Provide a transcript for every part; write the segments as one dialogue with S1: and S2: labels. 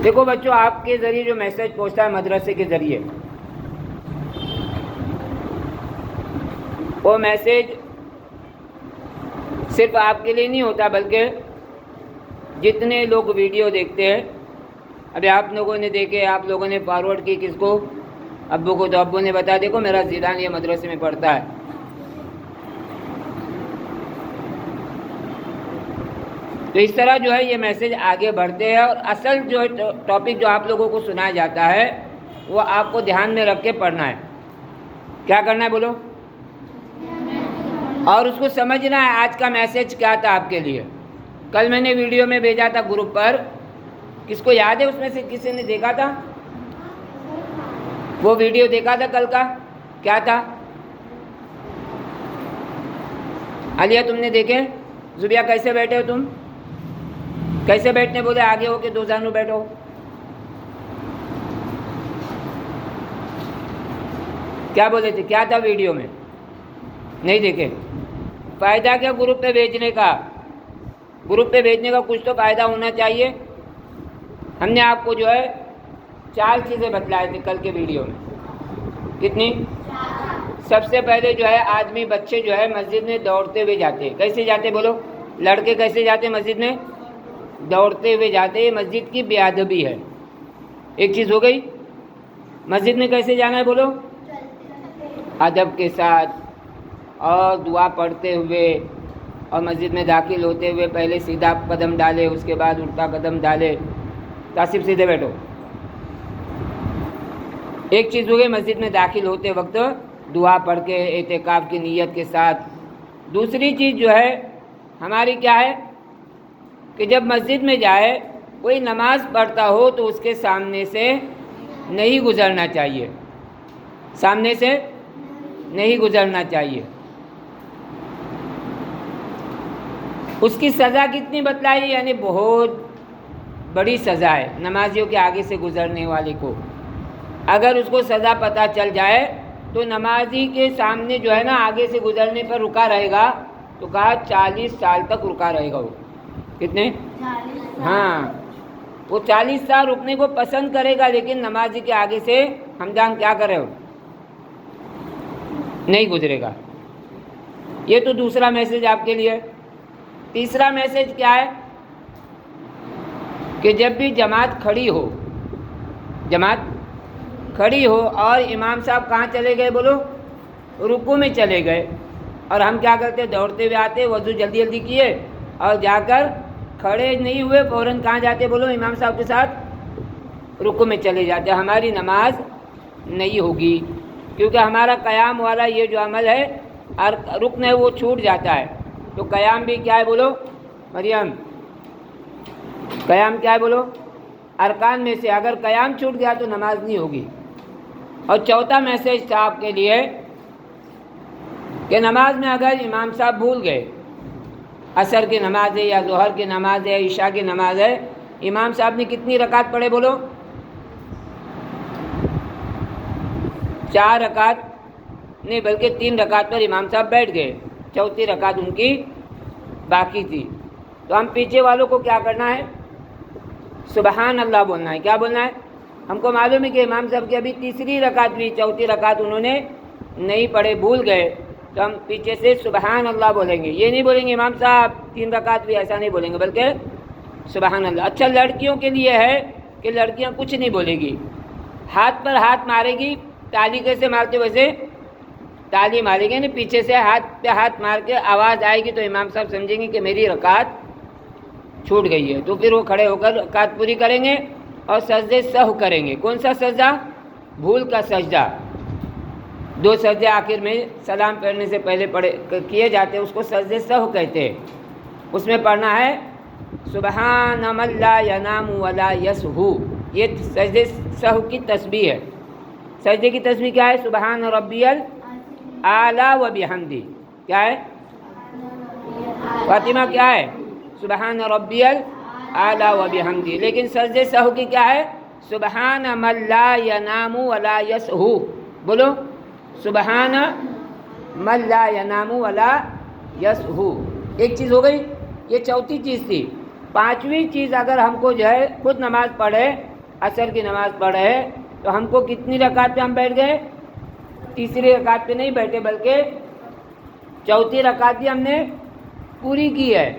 S1: دیکھو بچوں، آپ کے ذریعے جو میسج پہنچتا ہے مدرسے کے ذریعے، وہ میسج صرف آپ کے لیے نہیں ہوتا، بلکہ جتنے لوگ ویڈیو دیکھتے ہیں، ابھی آپ لوگوں نے دیکھے، آپ لوگوں نے فارورڈ کی کس کو؟ ابو کو، تو ابو نے بتا دیکھو میرا زیدان یہ مدرسے میں پڑھتا ہے۔ تو اس طرح جو ہے یہ میسج آگے بڑھتے ہیں، اور اصل جو ٹاپک جو آپ لوگوں کو سنایا جاتا ہے وہ آپ کو دھیان میں رکھ کے پڑھنا ہے۔ کیا کرنا ہے بولو؟ اور اس کو سمجھنا ہے آج کا میسج کیا تھا آپ کے لیے۔ کل میں نے ویڈیو میں بھیجا تھا گروپ پر، کس کو یاد ہے؟ اس میں سے کسی نے دیکھا تھا وہ ویڈیو؟ دیکھا تھا کل کا؟ کیا تھا؟ علیہ تم نے دیکھے؟ زبیہ کیسے بیٹھے ہو تم؟ کیسے بیٹھنے بولے؟ آگے ہو کے دو جانو بیٹھو۔ کیا بولے تھے؟ کیا تھا ویڈیو میں؟ نہیں دیکھے؟ فائدہ کیا گروپ پہ بھیجنے کا؟ گروپ پہ بھیجنے کا کچھ تو فائدہ ہونا چاہیے۔ ہم نے آپ کو جو ہے 4 چیزیں بتلائے تھے کل کے ویڈیو میں۔ کتنی؟ سب سے پہلے جو ہے آدمی، بچے جو ہے مسجد میں دوڑتے ہوئے جاتے ہیں۔ کیسے جاتے بولو؟ لڑکے کیسے جاتے مسجد میں؟ دوڑتے ہوئے جاتے ہیں۔ مسجد کی بے ادبی ہے۔ ایک چیز ہو گئی۔ مسجد میں کیسے جانا ہے بولو؟ ادب کے ساتھ، اور دعا پڑھتے ہوئے، اور مسجد میں داخل ہوتے ہوئے پہلے سیدھا قدم ڈالے، اس کے بعد الٹا قدم ڈالے۔ تاسف سیدھے بیٹھو۔ ایک چیز ہو گئی مسجد میں داخل ہوتے وقت دعا پڑھ کے اعتکاف کی نیت کے ساتھ۔ دوسری چیز جو ہے ہماری کیا ہے کہ جب مسجد میں جائے، کوئی نماز پڑھتا ہو تو اس کے سامنے سے نہیں گزرنا چاہیے، سامنے سے نہیں گزرنا چاہیے۔ اس کی سزا کتنی بتلائی؟ یعنی بہت بڑی سزا ہے نمازیوں کے آگے سے گزرنے والے کو۔ اگر اس کو سزا پتہ چل جائے تو نمازی کے سامنے جو ہے نا آگے سے گزرنے پر رکا رہے گا، تو کہا 40 سال تک رکا رہے گا وہ۔ کتنے؟ 40 سال۔ ہاں، وہ 40 سال رکنے کو پسند کرے گا، لیکن نمازی کے آگے سے ہمدان کیا کرے ہو؟ نہیں گزرے گا۔ یہ تو دوسرا میسج آپ کے لیے۔ تیسرا میسج کیا ہے کہ جب بھی جماعت کھڑی ہو، جماعت کھڑی ہو اور امام صاحب کہاں چلے گئے بولو؟ رکوع میں چلے گئے، اور ہم کیا کرتے؟ دوڑتے ہوئے آتے، وضو جلدی جلدی کیے، اور جا کر کھڑے نہیں ہوئے، فوراً کہاں جاتے بولو؟ امام صاحب کے ساتھ رکوع میں چلے جاتے۔ ہماری نماز نہیں ہوگی، کیونکہ ہمارا قیام والا یہ جو عمل ہے، رکن ہے، وہ چھوٹ جاتا ہے۔ تو قیام بھی کیا ہے بولو مریم؟ قیام کیا ہے بولو؟ ارکان میں سے اگر قیام چھوٹ گیا تو نماز نہیں ہوگی۔ اور چوتھا میسج تھا آپ کے لیے کہ نماز میں اگر امام صاحب بھول گئے، عصر کی نماز ہے یا ظہر کی نماز ہے، عشاء کی نماز ہے، امام صاحب نے کتنی رکعت پڑھے بولو؟ 4 رکعت نہیں بلکہ 3 رکعت پر امام صاحب بیٹھ گئے، چوتھی رکعت ان کی باقی تھی۔ تو ہم پیچھے والوں کو کیا کرنا ہے؟ سبحان اللہ بولنا ہے۔ کیا بولنا ہے؟ ہم کو معلوم ہے کہ امام صاحب کی ابھی تیسری رکعت بھی، چوتھی رکعت انہوں نے نہیں پڑھے، بھول گئے، تو ہم پیچھے سے سبحان اللہ بولیں گے۔ یہ نہیں بولیں گے امام صاحب 3 رکعت بھی، ایسا نہیں بولیں گے، بلکہ سبحان اللہ۔ اچھا، لڑکیوں کے لیے ہے کہ لڑکیاں کچھ نہیں بولے گی، ہاتھ پر ہاتھ مارے گی، تالی کیسے مارتے ویسے تالی مارے گی، نہیں پیچھے سے ہاتھ پہ ہاتھ مار کے آواز آئے گی تو امام صاحب سمجھیں گے کہ میری رکعت چھوٹ گئی ہے، تو پھر وہ کھڑے ہو کر رکعت پوری کریں گے اور سجدے سہو کریں گے۔ کون سا سجدہ؟ بھول کا سجدہ۔ 2 سجدے آخر میں سلام پڑھنے سے پہلے کیے جاتے ہیں، اس کو سجدے سہو کہتے ہیں۔ اس میں پڑھنا ہے سبحان من لا ینام ولا یسہو، یہ سجدے سہو کی تسبیح ہے۔ سجدے کی تسبیح کیا ہے؟ سبحان ربی الاعلی و بحمدی۔ کیا ہے فاطمہ؟ کیا ہے؟ سبحان ربی الاعلی و بحمدی۔ لیکن سجدے سہو کی کیا ہے؟ سبحان من لا ینام ولا یسہو۔ بولو سبحان من لا ینام ولا یسہو۔ ایک چیز ہو گئی، یہ چوتھی چیز تھی۔ 5ویں چیز اگر ہم کو جو ہے خود نماز پڑھے عصر کی نماز پڑھ رہے ہیں تو ہم کو کتنی رکعت پہ ہم بیٹھ گئے؟ تیسری رکعت پہ نہیں بیٹھے بلکہ چوتھی رکعت بھی ہم نے پوری کی ہے،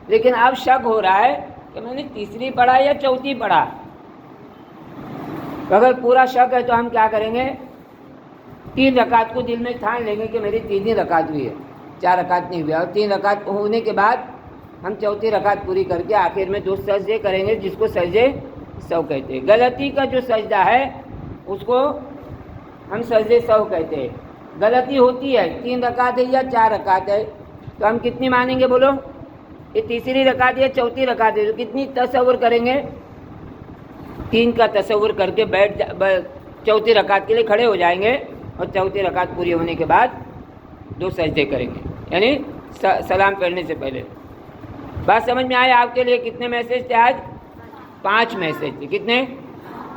S1: لیکن اب شک ہو رہا ہے کہ میں نے تیسری پڑھا یا چوتھی پڑھا۔ اگر پورا شک ہے تو ہم کیا کریں گے؟ 3 رکعت کو دل میں ٹھان لیں گے کہ میری 3 ہی رکعت ہوئی ہے، 4 رکعت نہیں ہوئی، اور 3 رکعت ہونے کے بعد ہم چوتھی رکعت پوری کر کے آخر میں 2 سجدے کریں گے، جس کو سجدے سہو کہتے ہیں۔ غلطی کا جو سجدہ ہے اس کو ہم سجدے سہو کہتے ہیں۔ غلطی ہوتی ہے 3 رکعت ہے یا 4 رکعت ہے تو ہم کتنی مانیں گے؟ بولو، یہ تیسری رکعت یا چوتھی رکعت ہے تو کتنی تصور کریں گے؟ 3 کا تصور کر کے چوتھی رکعت کے لیے کھڑے ہو جائیں گے اور چوتھی رکعت پوری ہونے کے بعد 2 سجدے کریں گے، یعنی سلام پھیرنے سے پہلے۔ بات سمجھ میں آئے؟ آپ کے لیے کتنے میسج تھے آج؟ 5 میسج تھے۔ کتنے؟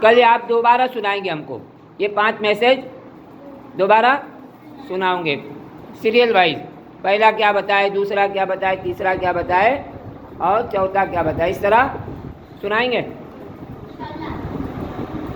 S1: کل یہ آپ دوبارہ سنائیں گے ہم کو، یہ 5 میسج دوبارہ سناؤں گے سیریل وائز، پہلا کیا بتائے، دوسرا کیا بتائے، تیسرا کیا بتائے اور چوتھا کیا بتائے، اس طرح سنائیں گے۔